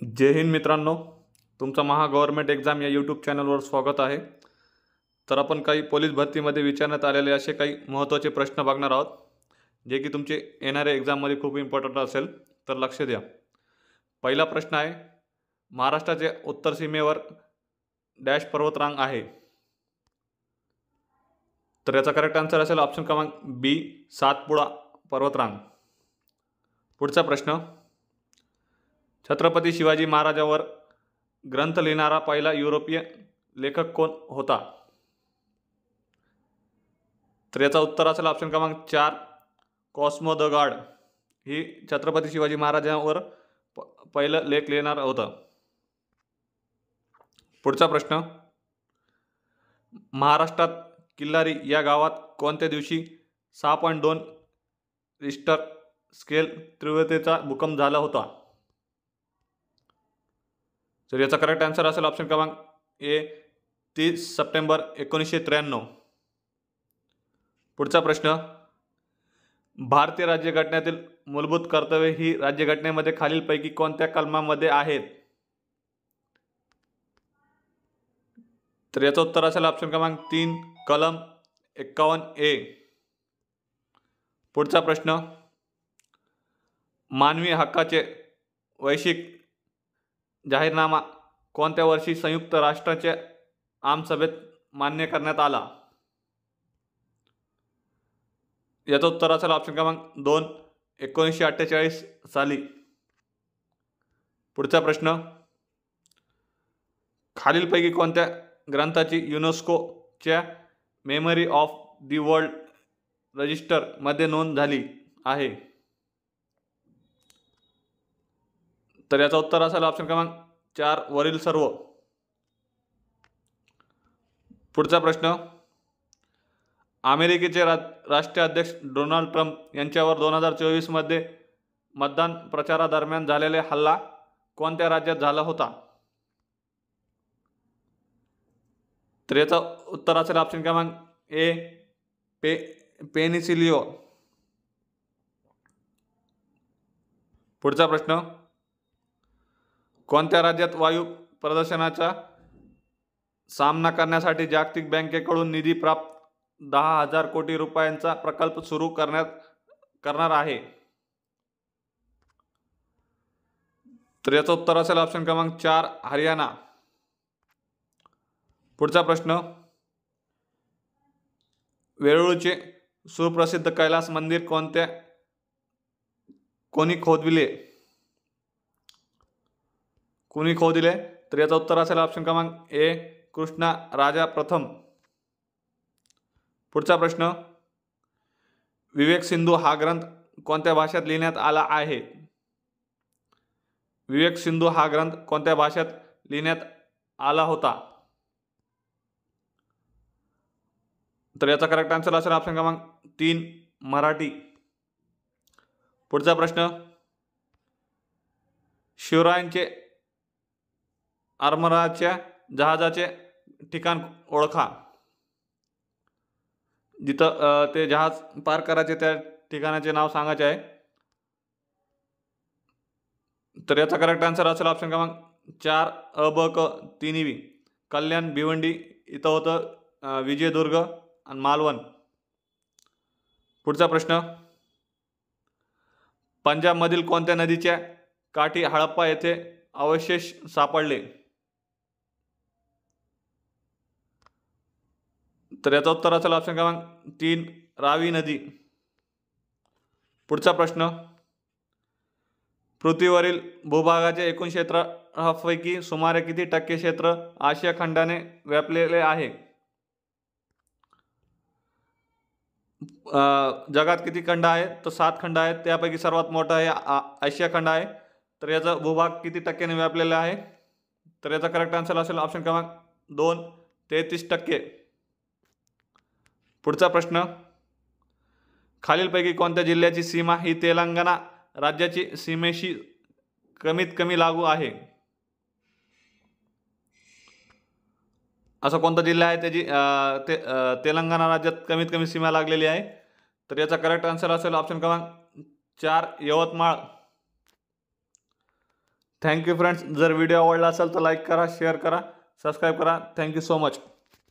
जय हिंद मित्रांनो, तुमचं महा government exam या यूट्यूब चॅनलवर स्वागत आहे. तर आपण काही पोलीस भरतीमध्ये विचारण्यात आलेले असे काही महत्त्वाचे प्रश्न बघणार आहोत, जे की तुमचे येणाऱ्या एक्झाममध्ये खूप इम्पॉर्टंट असेल. तर लक्ष द्या. पहिला प्रश्न आहे, महाराष्ट्राच्या उत्तर सीमेवर डॅश पर्वतरांग आहे. तर याचा करेक्ट आन्सर असेल ऑप्शन क्रमांक बी, सातपुडा पर्वतरांग. पुढचा प्रश्न, छत्रपती शिवाजी महाराजांवर ग्रंथ लिहिणारा पहिला युरोपीय लेखक कोण होता. तर याचा उत्तर असेल ऑप्शन क्रमांक 4, कॉस्मो द गाड. ही छत्रपती शिवाजी महाराजांवर पहिलं लेख लिहिणार होतं. पुढचा प्रश्न, महाराष्ट्रात किल्लारी या गावात कोणत्या दिवशी 6.2 रिश्टर स्केल तीव्रतेचा भूकंप झाला होता. तर याचा करेक्ट आन्सर असेल ऑप्शन क्रमांक ए, 30 सप्टेंबर 1993. पुढचा प्रश्न, भारतीय राज्यघटनेतील मूलभूत कर्तव्ये ही राज्यघटनेमध्ये खालीलपैकी कोणत्या कलमामध्ये आहेत. तर याचं उत्तर असेल ऑप्शन क्रमांक 3, कलम 51A. पुढचा प्रश्न, मानवी हक्काचे वैश्विक जाहीरनामा कोणत्या वर्षी संयुक्त राष्ट्राच्या आमसभेत मान्य करण्यात आला. याचं उत्तर असेल ऑप्शन क्रमांक 2, 1948 साली. पुढचा प्रश्न, खालीलपैकी कोणत्या ग्रंथाची युनेस्कोच्या memory of the world register मध्ये नोंद झाली आहे. तर याचं उत्तर असेल ऑप्शन क्रमांक 4, वरील सर्व. पुढचा प्रश्न, अमेरिकेचे राष्ट्राध्यक्ष डोनाल्ड ट्रम्प यांच्यावर 2024 मध्ये मतदान प्रचारादरम्यान झालेला हल्ला कोणत्या राज्यात झाला होता. तर याचं उत्तर असेल ऑप्शन क्रमांक ए, पेनिसिलियो. पुढचा प्रश्न, कोणत्या राज्यात वायू प्रदूषणाचा सामना करण्यासाठी जागतिक बँकेकडून निधी प्राप्त 10,000 कोटी रुपयांचा प्रकल्प सुरू करणार आहे. तर याचं उत्तर असेल ऑप्शन क्रमांक 4, हरियाणा. पुढचा प्रश्न, वेरूळचे सुप्रसिद्ध कैलास मंदिर कोणी खोदविले. तर याचं उत्तर असेल ऑप्शन क्रमांक ए, कृष्णा राजा प्रथम. पुढचा प्रश्न, विवेक सिंधू हा ग्रंथ कोणत्या भाषेत लिहिण्यात आला आहे. विवेक सिंधू हा ग्रंथ कोणत्या भाषेत लिहिण्यात आला होता. तर याचा करेक्ट आन्सर असेल ऑप्शन क्रमांक 3, मराठी. पुढचा प्रश्न, शिवरायांचे आरमाराच्या जहाजाचे ठिकाण ओळखा. जिथं ते जहाज पार करायचे त्या ठिकाणाचे नाव सांगायचे आहे. तर याचा करेक्ट आन्सर असेल ऑप्शन क्रमांक 4, अ, ब, क, तिन्ही. कल्याण, भिवंडी इथं होतं, विजयदुर्ग आणि मालवण. पुढचा प्रश्न, पंजाबमधील कोणत्या नदीच्या काठी हडप्पा येथे अवशेष सापडले. तर याचं उत्तर असेल ऑप्शन क्रमांक 3, रावी नदी. पुढचा प्रश्न, पृथ्वीवरील भूभागाचे एकूण क्षेत्रफळापैकी सुमारे किती टक्के क्षेत्र आशिया खंडाने व्यापलेले आहे. जगात किती खंड आहेत, तर 7 खंड आहेत. त्यापैकी सर्वात मोठा आहे आशिया खंड आहे. तर याचा भूभाग किती टक्क्याने व्यापलेला आहे. तर याचा करेक्ट आन्सर असेल ऑप्शन क्रमांक 2, 33%. पुढचा प्रश्न, खालीलपैकी कोणत्या जिल्ह्याची सीमा ही तेलंगणा राज्याची सीमेशी कमीत कमी लागू आहे. असा कोणता जिल्हा आहे त्याची तेलंगणा राज्यात कमीत कमी सीमा लागलेली आहे. तर याचा करेक्ट आन्सर असेल ऑप्शन क्रमांक 4, यवतमाळ. Thank you friends. जर व्हिडिओ आवडला असेल तर लाईक करा, शेअर करा, सबस्क्राईब करा. Thank you so much.